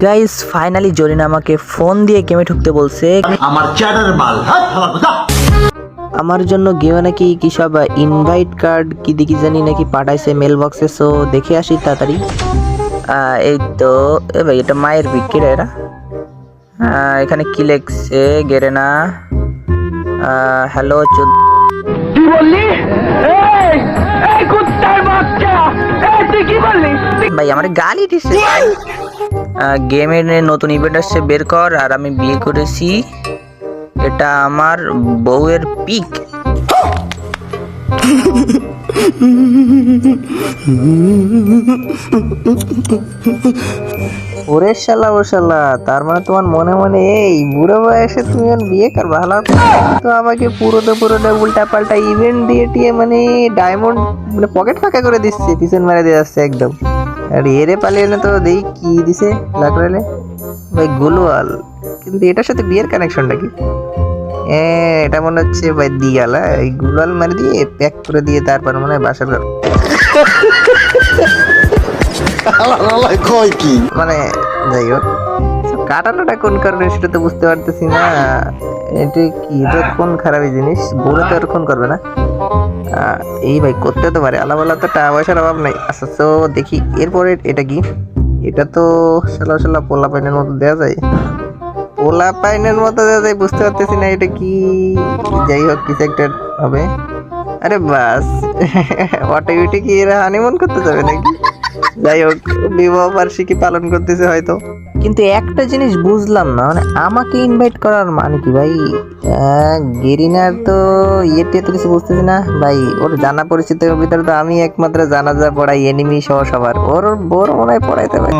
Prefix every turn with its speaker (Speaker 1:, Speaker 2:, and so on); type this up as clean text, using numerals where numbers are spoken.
Speaker 1: Guys finally Zarina আমাকে phone দিয়ে গেমে ঢুকতে বলছে।
Speaker 2: আমার চ্যাটার মাল
Speaker 1: আমার জন্য গেমে নাকি কি সব ইনভাইট কার্ড কি দেখি জানি নাকি পাঠাইছে মেল বক্সে, সো দেখে আসি তাড়াতাড়ি। এই তো ভাই এটা মায়ের বিক্রি এরা। এখানে কি লেখছে গেরেনা, হ্যালো
Speaker 3: কি বললি? এই কুত্তার বাচ্চা, তুই কি বললি?
Speaker 1: ভাই আমার গালি দিছে। গেমের নতুন ইভেন্ট আসছে বের কর, আর আমি বিয়ে করেছি, এটা আমার বউয়ের পিক। ওরে শালা ও শালা, তার মানে তোমার মনে মনে এই বুড়ো বয়সে তুমি বিয়ে করবা? ভালো তো আমাকে পুরোটা উল্টা পাল্টা ইভেন্ট দিয়ে টিয়ে মানে ডায়মন্ড মানে পকেট ফাঁকা করে দিচ্ছে, পিছন মেরে দিয়ে যাচ্ছে একদম। আর এরে পালিয়ে না তো দেখি কি দিছে লাকড়ালে ভাই গুলওয়াল, কিন্তু এটার সাথে বিয়ের কানেকশনটা কি? এটা মনে হচ্ছে ভাই দিয়ালা, এই গুলওয়াল মারি দিয়ে প্যাক করে দিয়ে তারপর মনে হয় বাসার ঘর
Speaker 2: কয় কি
Speaker 1: মানে যাই হোক, কাটানোটা কোন কারণে সেটা তো বুঝতে পারতেছি না। এটা কি, এটা কোন খারাপ জিনিস? বলে তো আর কোন করবে না। এই ভাই করতে তো পারে, আলাদা তো টাকা পয়সার অভাব নাই। আচ্ছা তো দেখি এরপরে এটা কি, এটা তো শালা পোলা পাইনের মতো দেওয়া যায়, পোলা পাইনের মতো দেওয়া যায়, বুঝতে পারতেছি না এটা কি। যাই হোক কিছু একটা হবে। আরে বাস অটোমেটিক কি এরা হানিমুন করতে যাবে নাকি? যাই হোক বিবাহ বার্ষিকী পালন করতেছে হয়তো। কিন্তু একটা জিনিস বুঝলাম না, মানে আমাকে ইনভাইট করার মানে কি ভাই? গেরিনার তো ইয়েতে তো কিছু বুঝতেছি না ভাই। ওর জানা পরিচিতের ভিতরে তো আমি একমাত্র জানাজা পড়াই এনিমি সহ সবার, ওর বোর মনে হয় পড়াইতে পারি।